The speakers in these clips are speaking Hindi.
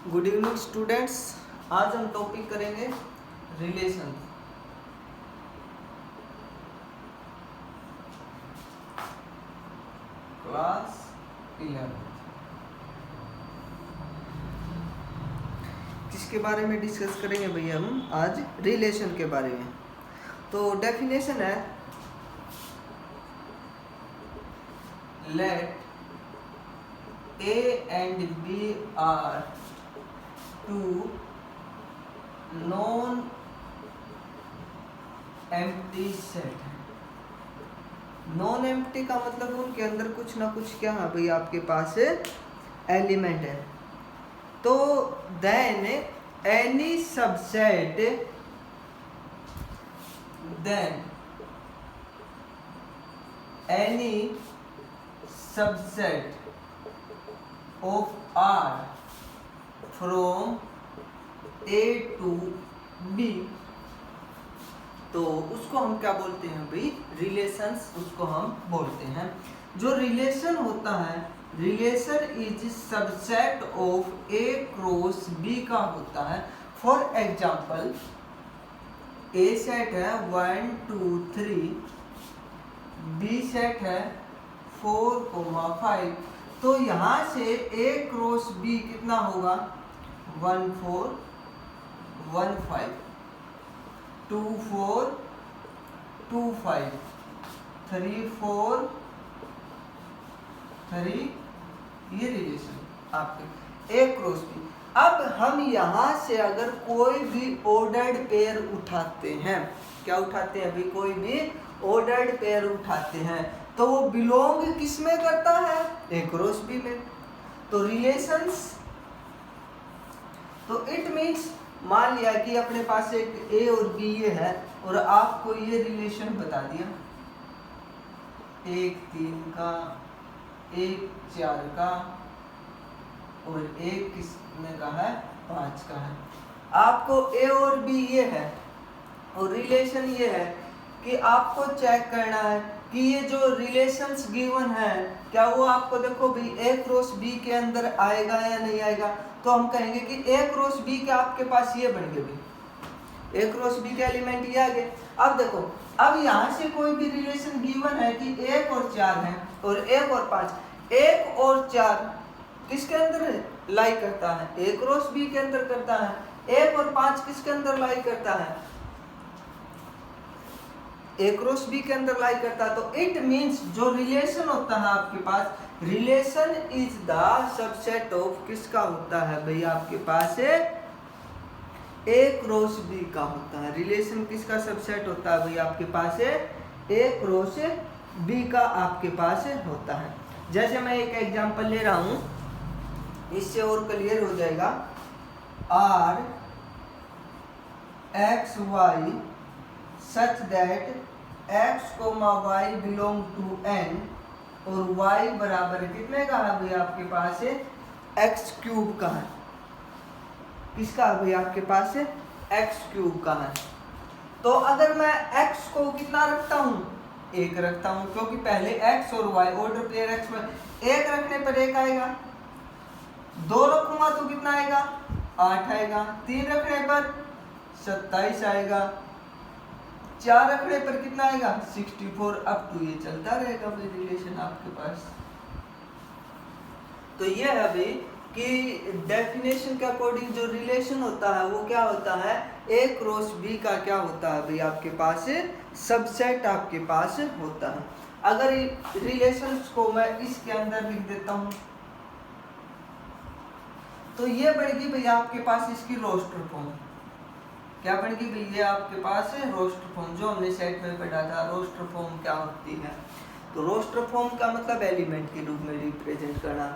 Good evening students. आज हम टॉपिक करेंगे रिलेशन। क्लास 11 किसके बारे में डिस्कस करेंगे भैया? हम आज रिलेशन के बारे में। तो डेफिनेशन है, let A and B are two non empty set. Non empty का मतलब उनके अंदर कुछ ना कुछ क्या है भाई आपके पास एलिमेंट है। तो then any subset of R from A to B, तो उसको हम क्या बोलते हैं भाई? रिलेशंस उसको हम बोलते हैं। जो रिलेशन होता है, relation is subset of A cross B का होता है। फॉर एग्जाम्पल A सेट है 1 2 3, B सेट है 4 5। तो यहाँ से A क्रॉस B कितना होगा? 1 4 1 5 2 4 2 5 3 4 3। ये रिलेशन आपके A क्रॉस B। अब हम यहाँ से अगर कोई भी ऑर्डर्ड पेयर उठाते हैं, क्या उठाते हैं भाई? कोई भी ऑर्डर्ड पेयर उठाते हैं तो वो बिलोंग किस में करता है? A क्रॉस B में। तो रिलेशंस, तो इट मीन्स मान लिया कि अपने पास एक A और B ये है और आपको ये रिलेशन बता दिया, 1 3 का, 1 4 का और 1 किसने का है? 5 का है। आपको A और B ये है और रिलेशन ये है कि आपको चेक करना है कि ये जो रिलेशंस गिवन है क्या वो आपको देखो भी A क्रॉस B के अंदर आएगा या नहीं आएगा। तो हम कहेंगे कि A क्रॉस B के आपके पास ये बन गए भी, A क्रॉस B के एलिमेंट ये आ गए। अब देखो, अब यहाँ से कोई भी रिलेशन गिवन है कि 1 और 4 है और 1 और 5। 1 और 4 किसके अंदर लाई करता है? A क्रॉस B के अंदर करता है। 1 और 5 किसके अंदर लाई करता है? A क्रॉस B के अंदर लाई करता है। तो इट मीन्स जो रिलेशन होता है आपके पास, relation is the subset of किसका होता है भाई? आपके पास A क्रॉस B का होता है। रिलेशन किसका सबसेट होता है भाई? आपके पास A क्रॉस B का आपके पास होता है। जैसे मैं एक एग्जांपल ले रहा हूं, इससे और क्लियर हो जाएगा। R X Y such that x, y belong to n और y बराबर कितने का है भाई? आपके पास x क्यूब का है। किसका है भाई? आपके पास x क्यूब का है। तो अगर मैं x को कितना रखता हूँ? 1 रखता हूँ, क्योंकि पहले x और y ऑर्डर पेयर x में 1 रखने पर 1 आएगा, 2 रखूंगा तो कितना आएगा? 8 आएगा, 3 रखने पर 27 आएगा, 4 रखने पर कितना आएगा? 64। अब तो ये चलता रहेगा भाई रिलेशन आपके पास। तो ये है भाई कि डेफिनेशन के अकॉर्डिंग जो रिलेशन होता है वो क्या होता है? A क्रॉस B का क्या होता है भाई? आपके पास सबसेट आपके पास होता है। अगर रिलेशंस को मैं इसके अंदर लिख देता हूं तो ये बढ़ेगी भाई आपके पास इसकी रोस्टर फॉर्म। क्या बनेगी भाई? ये आपके पास है रोस्टर फॉर्म, जो हमने सेट में पढ़ा था। रोस्टर फॉर्म क्या होती है? तो रोस्टर फॉर्म का मतलब एलिमेंट के रूप में रिप्रेजेंट करना।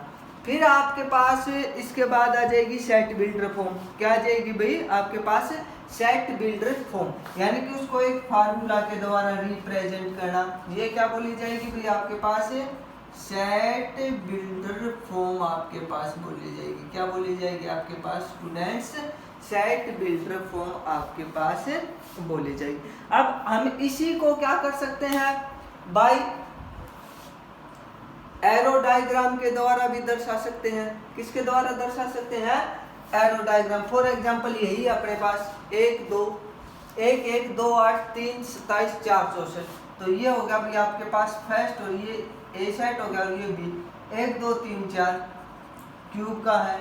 फिर आपके पास इसके बाद आ जाएगी सेट बिल्डर फॉर्म। क्या आ जाएगी भाई? आपके पास सेट बिल्डर फॉर्म, यानी कि उसको एक फार्मूला के द्वारा रिप्रेजेंट करना। ये क्या बोली जाएगी भाई? आपके पास सेट बिल्डर फॉर्म आपके पास बोली जाएगी। क्या बोली जाएगी आपके पास स्टूडेंट्स? सेट बिल्डर फॉर्म आपके पास बोली जाएगी। अब हम इसी को क्या कर सकते हैं? बाय एरो डायग्राम के द्वारा भी दर्शा सकते हैं। किसके द्वारा दर्शा सकते हैं? Arrow diagram. फॉर एग्जांपल यही अपने पास 1 2 1 1 2 8 3 27 4 64। तो ये हो गया भाई आपके पास फर्स्ट, और ये ए सेट हो गया और ये बी। 1 2 3 4 क्यूब का है,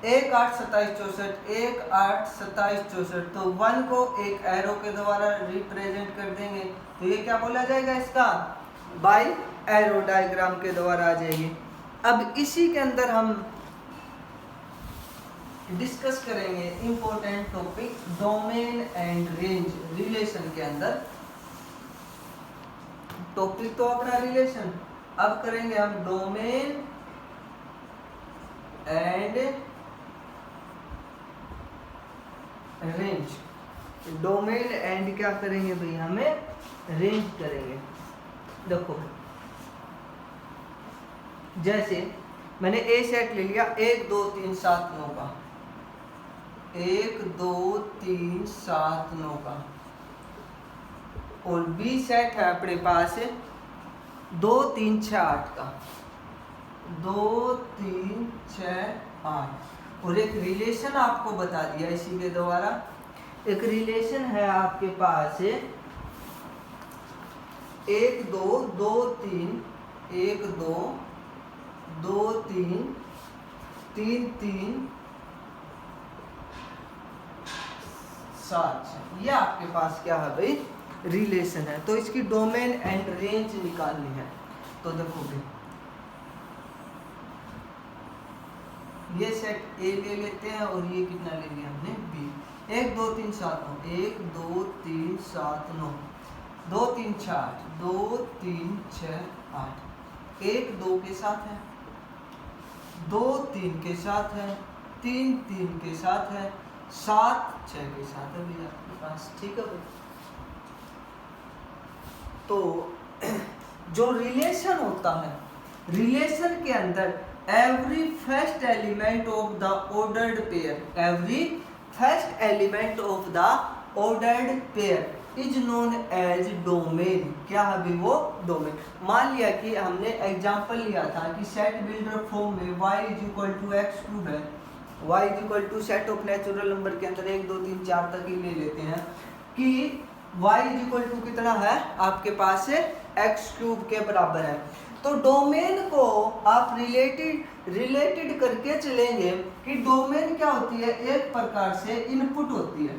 1 8 27 64 1 8 27 64। तो 1 को एक एरो के द्वारा रिप्रेजेंट कर देंगे, तो ये क्या बोला जाएगा इसका, बाई एरो डायग्राम के द्वारा आ जाएगी। अब इसी के अंदर हम डिस्कस करेंगे important topic domain and range relation के अंदर। टॉपिक तो अपना रिलेशन, अब करेंगे हम domain and range. Domain and क्या करेंगे भाई, हमें रेंज करेंगे। देखो जैसे मैंने ए सेट ले लिया 1 2 3 7 9 का, 1 2 3 7 9 का, और बी सेट है अपने पास 2 3 6 8 का, 2 3 6 8। और एक रिलेशन आपको बता दिया इसी के द्वारा, एक रिलेशन है आपके पास 1 2 2 3 1 2 2 3 3 3 7। ये आपके पास क्या है भाई, रिलेशन है। तो इसकी डोमेन एंड रेंज निकालनी है। तो देखो भाई ये सेट ए ले लेते हैं और ये कितना ले लिया हमने बी। 1 2 3 7 9 1 2 3 7 9 2 3 6 8 2 3 6 8। 1 2 के साथ है, 2 3 के साथ है, 3 3 के साथ है, 7 6 के साथ है भैया आपके पास। ठीक है भाई, तो जो रिलेशन होता है, रिलेशन के अंदर every first element of the ordered pair, every first element of the ordered pair is known as domain. क्या है भी वो, डोमेन। मान लिया कि हमने एग्जांपल लिया था कि सेट बिल्डर फॉर्म में y = x³ है, y = set of natural number के अंदर 1 2 3 4 तक ही ले लेते हैं कि y = कितना है आपके पास x³ के बराबर है। तो डोमेन को आप रिलेटेड करके चलेंगे कि डोमेन क्या होती है, एक प्रकार से इनपुट होती है।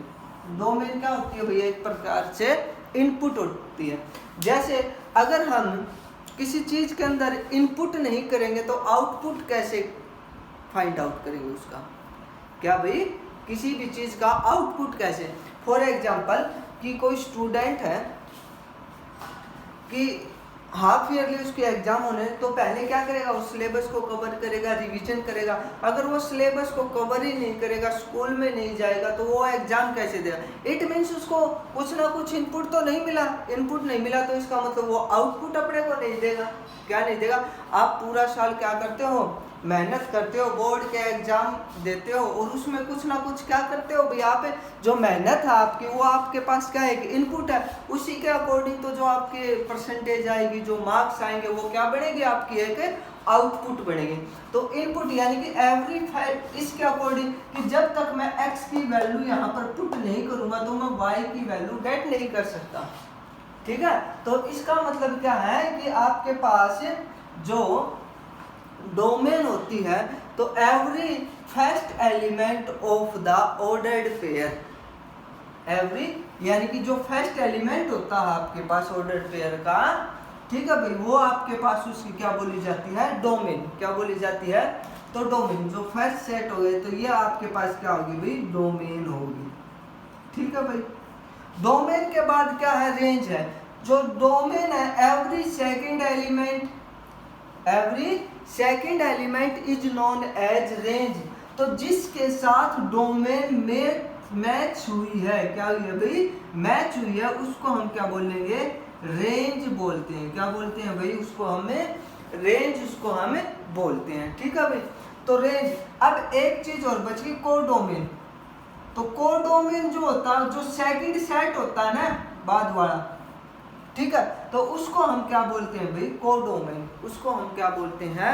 डोमेन क्या होती है भैया, एक प्रकार से इनपुट होती है। जैसे अगर हम किसी चीज के अंदर इनपुट नहीं करेंगे तो आउटपुट कैसे फाइंड आउट करेंगे उसका, क्या भाई, किसी भी चीज का आउटपुट कैसे। फॉर एग्जांपल कि कोई स्टूडेंट है कि हाफ ईयरली उसके एग्जाम होने, तो पहले क्या करेगा, उस सिलेबस को कवर करेगा, रिवीजन करेगा। अगर वो सिलेबस को कवर ही नहीं करेगा, स्कूल में नहीं जाएगा, तो वो एग्जाम कैसे देगा। इट मीन्स उसको कुछ ना कुछ इनपुट तो नहीं मिला। इनपुट नहीं मिला तो इसका मतलब वो आउटपुट अपने को नहीं देगा। क्या नहीं देगा, आप पूरा साल क्या करते हो, मेहनत करते हो, बोर्ड के एग्जाम देते हो, और उसमें कुछ ना कुछ क्या करते हो भैया, आप जो मेहनत है आपकी वो आपके पास क्या है, इनपुट है। उसी के अकॉर्डिंग तो जो आपके परसेंटेज आएगी, जो मार्क्स आएंगे, वो क्या बनेगी, आपकी एक आउटपुट बनेगी। तो इनपुट यानी कि एवरी फाइल इसके अकॉर्डिंग कि जब तक मैं x की वैल्यू यहाँ पर पुट नहीं करूँगा तो मैं y की वैल्यू गेट नहीं कर सकता। ठीक है, तो इसका मतलब क्या है कि आपके पास जो डोमेन होती है, तो every first element of the ordered pair, every यानी कि जो फर्स्ट एलिमेंट होता है आपके पास ऑर्डर्ड पेयर का, ठीक है भाई, वो आपके पास उसकी क्या बोली जाती है, डोमेन। क्या बोली जाती है, तो डोमेन। जो फर्स्ट सेट हो गए तो ये आपके पास क्या होगी भाई, डोमेन होगी। ठीक है भाई, डोमेन के बाद क्या है, रेंज है। जो डोमेन है, every second element is known as range. तो जिसके साथ डोमेन में मैच हुई है, क्या हुई है भाई, मैच हुई है, उसको हम क्या बोलेंगे, रेंज बोलते हैं। क्या बोलते हैं भाई, उसको हमें रेंज, उसको हमें बोलते हैं। ठीक है भाई, तो रेंज। अब एक चीज और बच गई, कोडोमेन। तो कोडोमेन जो होता है, जो सेकंड सेट होता है ना बाद वाला, ठीक है, तो उसको हम क्या बोलते हैं भाई, कोडोमेन। उसको हम क्या बोलते हैं,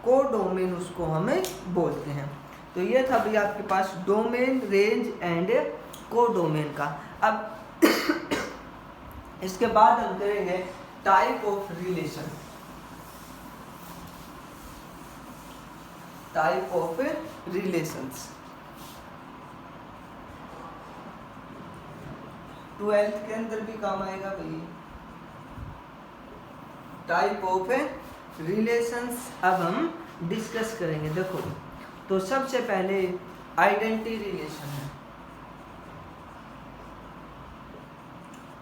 कोडोमेन, उसको हमें बोलते हैं। तो ये था भाई आपके पास डोमेन, रेंज एंड कोडोमेन का। अब इसके बाद हम करेंगे type of relation. Type of relations 12th के अंदर भी काम आएगा भाई। टाइप ऑफ रिलेशंस अब हम डिस्कस करेंगे। देखो तो सबसे पहले आइडेंटिटी रिलेशन है।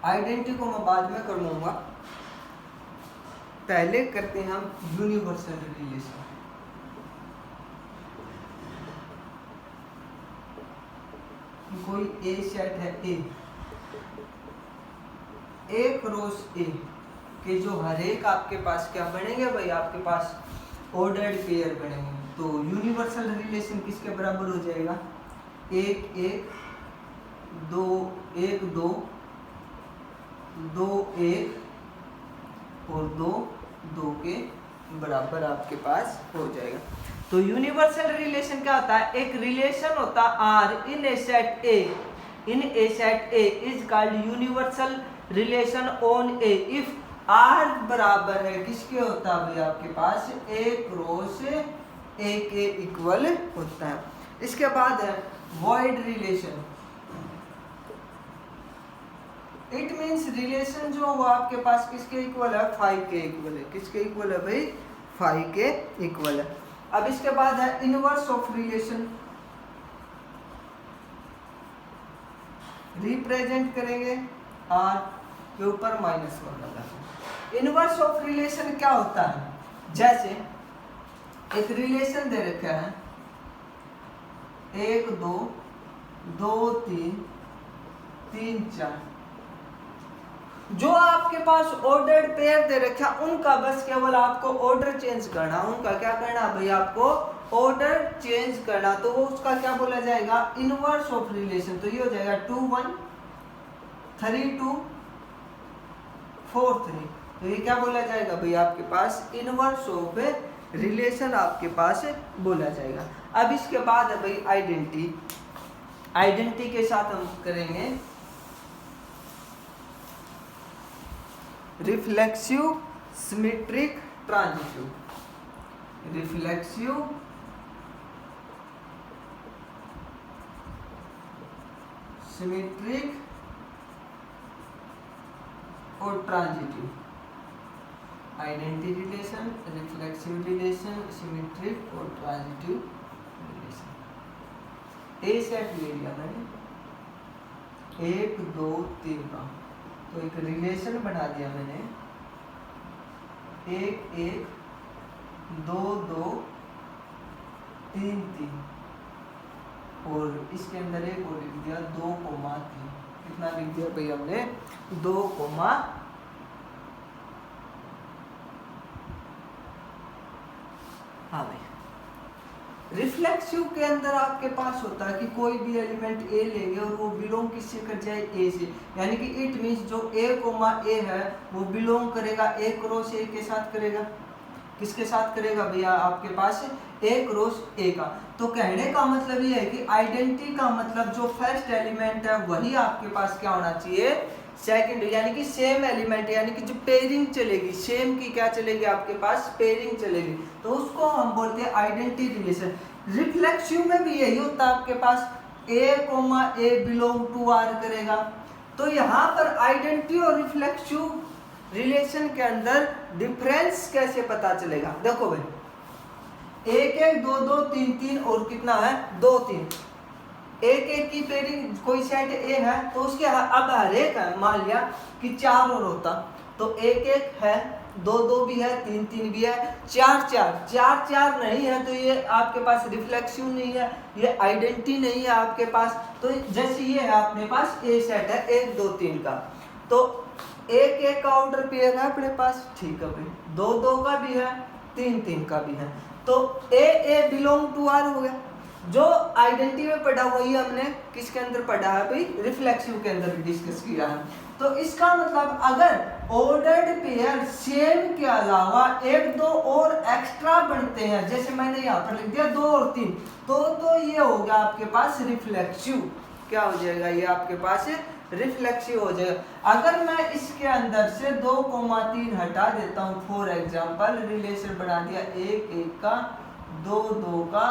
आइडेंटिटी को मैं बाद में कर लूंगा, पहले करते हैं हम यूनिवर्सल रिलेशन। कोई ए सेट है, ए क्रॉस ए के जो हर एक आपके पास क्या बनेंगे भाई, आपके पास ऑर्डर्ड पेयर बनेंगे। तो यूनिवर्सल रिलेशन किसके बराबर हो जाएगा, एक एक, दो एक दो, दो एक और दो दो के बराबर आपके पास हो जाएगा। तो यूनिवर्सल रिलेशन क्या होता है, एक रिलेशन होता है R in a set A, in a set A is called universal relation on A if R बराबर है किसके होता है भाई, आपके पास ए क्रॉस ए के इक्वल होता है। इसके बाद है void relation. It means relation जो वो आपके पास किसके इक्वल है, फाइव के इक्वल है। किसके इक्वल है भाई, फाइव के इक्वल है। अब इसके बाद है इनवर्स ऑफ रिलेशन। रिप्रेजेंट करेंगे आर के ऊपर -1 लगा। इनवर्स ऑफ रिलेशन क्या होता है, जैसे एक रिलेशन दे रखा है 1 2 2 3 3 4, जो आपके पास ऑर्डर्ड पेयर दे रखा उनका बस केवल आपको ऑर्डर चेंज करना। उनका क्या करना भाई, आपको ऑर्डर चेंज करना। तो वो उसका क्या बोला जाएगा, इनवर्स ऑफ रिलेशन। तो ये हो जाएगा 2 1 3 2 4 3। तो ये क्या बोला जाएगा भाई, आपके पास इनवर्स ऑफ रिलेशन आपके पास बोला जाएगा। अब इसके बाद है भाई आइडेंटिटी। आइडेंटिटी के साथ हम करेंगे reflexive, symmetric, transitive. Reflexive, symmetric और transitive. Identity relation, reflexive relation, symmetric और ट्रांजिटिव रिलेशन। ए सेट ले लिया मैंने 1 2 3 का, तो एक रिलेशन बना दिया मैंने 1 1 2 2 3 3, और इसके अंदर एक और लिख दिया 2 3। कितना लिख दिया भाई हमने, 2 हाँ भाई। रिफ्लेक्सिव के अंदर आपके पास होता है कि कोई भी एलिमेंट ए लेंगे और वो बिलोंग किससे कर जाए, ए से। यानी कि इट मींस जो ए है वो बिलोंग करेगा ए क्रॉस ए के साथ करेगा। किसके साथ करेगा भैया, आपके पास ए क्रॉस ए का। तो कहने का मतलब ये है कि आइडेंटिटी का मतलब जो फर्स्ट एलिमेंट है वही आपके पास क्या होना चाहिए, सेकंड, यानी कि सेम एलिमेंट, यानी कि जो पेयरिंग चलेगी सेम की क्या चलेगी, आपके पास पेयरिंग चलेगी। तो उसको हम बोलते हैं आइडेंटिटी रिलेशन। रिफ्लेक्सिव में भी यही होता है, आपके पास ए बिलोंग टू आर करेगा। तो यहाँ पर आइडेंटिटी और रिफ्लेक्सिव रिलेशन के अंदर डिफरेंस कैसे पता चलेगा, देखो भाई 1 1 2 2 3 3 और कितना है 2 3। एक एक की पेयरिंग कोई सेट ए है तो उसके अब हर एक है, मान लिया कि 4 और होता तो 1 1 है, 2 2 भी है, 3 3 भी है, 4 4 नहीं है तो ये आपके पास रिफ्लेक्सिव नहीं है, ये आइडेंटिटी नहीं है आपके पास। तो जैसे ये है अपने पास ए सेट है 1 2 3 का, तो 1 1 का ऑर्डर पेयर है अपने पास, ठीक है भाई, 2 2 का भी है, 3 3 का भी है। तो ए बिलोंग टू आर हो गया। जो आइडेंटिटी में पढ़ा वही हमने किसके अंदर पढ़ा है भाई, रिफ्लेक्सिव के अंदर डिस्कस किया है। तो इसका मतलब अगर ऑर्डर्ड पेयर सेम के अलावा एक दो और एक्स्ट्रा बनते हैं, जैसे मैंने यहाँ पर लिख दिया 2 और 3, तो ये हो गया आपके पास रिफ्लेक्सिव। क्या हो जाएगा, ये आपके पास रिफ्लेक्सिव हो जाएगा। अगर मैं इसके अंदर से 2,3 हटा देता हूँ, फॉर एग्जाम्पल रिलेशन बना दिया 1 1 का, 2 2 का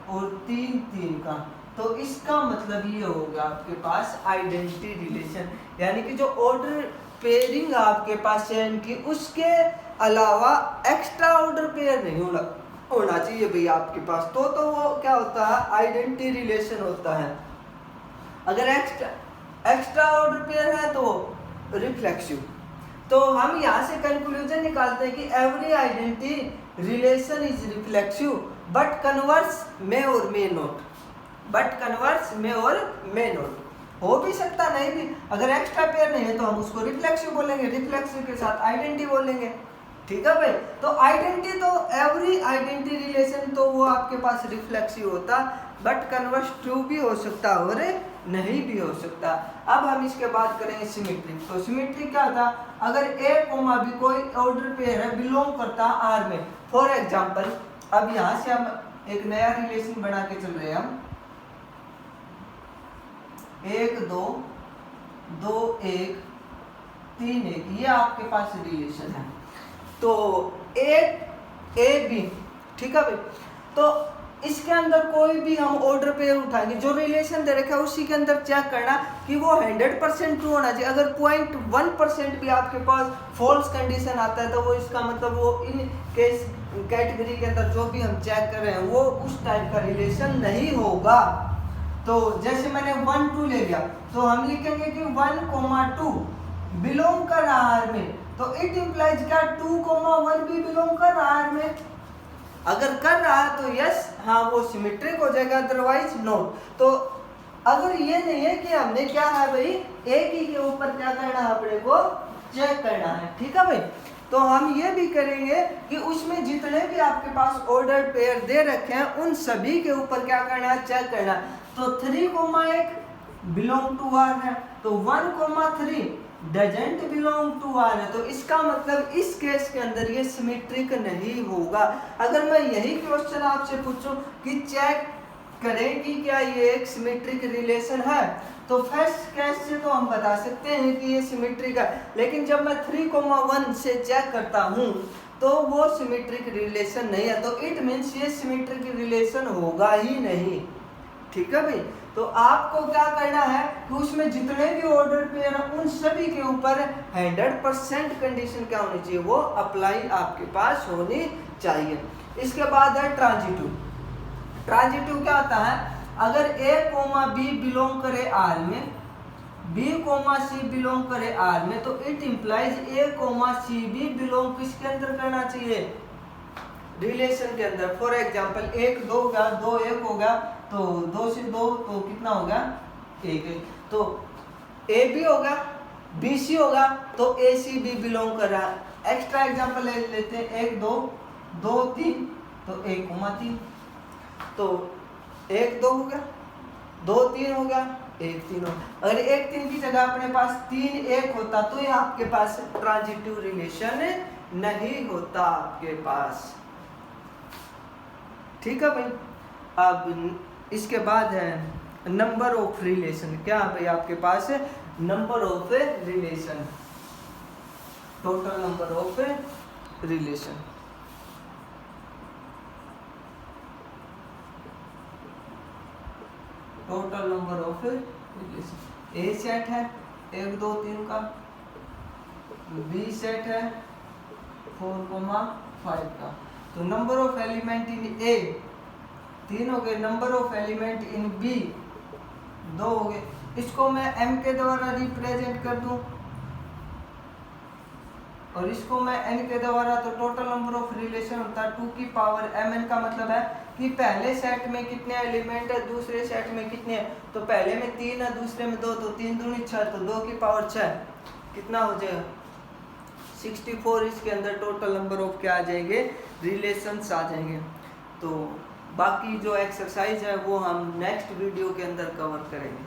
और 3 3 का, तो इसका मतलब ये होगा आपके पास आइडेंटिटी रिलेशन, यानी कि जो ऑर्डर पेयरिंग आपके पास है इनकी, उसके अलावा एक्स्ट्रा ऑर्डर पेयर नहीं होना चाहिए भैया आपके पास, तो वो क्या होता है, आइडेंटिटी रिलेशन होता है। अगर एक्स्ट्रा ऑर्डर पेयर है तो रिफ्लेक्सिव। तो हम यहाँ से कंक्लूजन निकालते हैं कि every identity relation is reflexive but converse में और मे नॉट, बट कन्वर्स में और मे नॉट, हो भी सकता नहीं भी। अगर एक्स्ट्रा पेयर नहीं है तो हम उसको रिफ्लेक्सिव बोलेंगे, रिफ्लेक्सिव के साथ आइडेंटिटी बोलेंगे, ठीक है भाई। तो आइडेंटिटी, तो एवरी आइडेंटिटी रिलेशन तो वो आपके पास रिफ्लेक्सिव होता, बट कन्वर्स ट्रू भी हो सकता और नहीं भी हो सकता। अब हम इसके बाद करेंगे सिमेट्रिक। तो सिमेट्रिक क्या था, अगर ए कोमा बी कोई ऑर्डर पेयर है, बिलोंग करता आर में, फॉर एग्जांपल अब यहां से हम एक नया रिलेशन बना के चल रहे हैं, हम 1 2 2 1 3 1, ये आपके पास रिलेशन है। तो ए बी, ठीक है भाई। तो इसके अंदर कोई भी हम ऑर्डर पे उठाएंगे, जो रिलेशन दे रखा है उसी के अंदर चेक करना कि वो 100% ट्रू होना चाहिए। अगर 0.1% भी आपके पास फॉल्स कंडीशन आता है तो वो इसका मतलब वो इन केस कैटेगरी के अंदर जो भी हम चेक कर रहे हैं वो उस टाइप का रिलेशन नहीं होगा। तो जैसे मैंने 1 2 ले लिया, तो हम लिखेंगे कि 1,2 बिलोंग कर रहा है में, तो इट इंप्लाइज क्या 2,1 भी बिलोंग कर रहा है में। अगर कर रहा है तो यस, हाँ वो सिमेट्रिक हो जाएगा, अदरवाइज नॉट। तो अगर ये नहीं है कि हमने क्या है भाई, एक ही के ऊपर क्या करना है, अपने को चेक करना है, ठीक है भाई। तो हम ये भी करेंगे कि उसमें जितने भी आपके पास ऑर्डर पेयर दे रखे हैं उन सभी के ऊपर क्या करना है, चेक करना है। तो 3,1 बिलोंग टू आर है, तो 1,3 डजेंट बिलोंग टू आर है, तो इसका मतलब इस केस के अंदर ये सिमेट्रिक नहीं होगा। अगर मैं यही क्वेश्चन आपसे पूछूं कि चेक करें कि क्या ये एक सिमेट्रिक रिलेशन है, तो फर्स्ट केस से तो हम बता सकते हैं कि ये सिमेट्रिक है, लेकिन जब मैं 3,1 से चेक करता हूं तो वो सिमेट्रिक रिलेशन नहीं है, तो इट मीन्स ये सिमेट्रिक रिलेशन होगा ही नहीं, ठीक है भाई। तो आपको क्या करना है कि उसमें जितने भी ऑर्डर पेयर हैं उन सभी के ऊपर 100% कंडीशन क्या होनी चाहिए, वो अप्लाई आपके पास होनी चाहिए। इसके बाद है ट्रांजिटिव। ट्रांजिटिव क्या होता है, अगर ए कोमा बी बिलोंग करे आर में, बी कोमा सी बिलोंग करे आर में, तो it implies A comma C भी बिलोंग किसके अंदर करना चाहिए, रिलेशन के अंदर। फॉर एग्जांपल 1 2 हो गया, 2 1 हो गया, तो 2 से 2 तो कितना हो गया, 1। तो ए बी होगा, बी सी होगा, तो ए सी बी बिलोंग कर रहा है। एक्स्ट्रा एग्जांपल ले लेते हैं, 1 2 2 3, तो 1,3, तो 1 2 हो गया, 2 3 हो गया, 1 3 हो गया। अगर 1 3 की जगह अपने पास 3 1 होता तो ये आपके पास ट्रांजिटिव रिलेशन नहीं होता आपके पास, ठीक है भाई। अब इसके बाद है नंबर ऑफ रिलेशन। क्या भाई आपके पास है number of relation, total number of relation. Total number of relation, a set है 1 2 3 का, बी सेट है 4,5 का, तो number of element in A 3 हो गए, number of element in B 2 हो गए। इसको मैं m के द्वारा रिप्रेजेंट कर दूं और इसको मैं n के द्वारा, तो टोटल नंबर ऑफ रिलेशन होता है 2 की पावर mn। का मतलब है कि पहले सेट में कितने एलिमेंट है, दूसरे सेट में कितने हैं, तो पहले में 3 है, दूसरे में 2, तो 3 दूनी 6, तो 2 की पावर 6 कितना हो जाएगा 64। इसके अंदर टोटल नंबर ऑफ क्या आ जाएंगे, रिलेशंस आ जाएंगे। तो बाकी जो एक्सरसाइज है वो हम नेक्स्ट वीडियो के अंदर कवर करेंगे।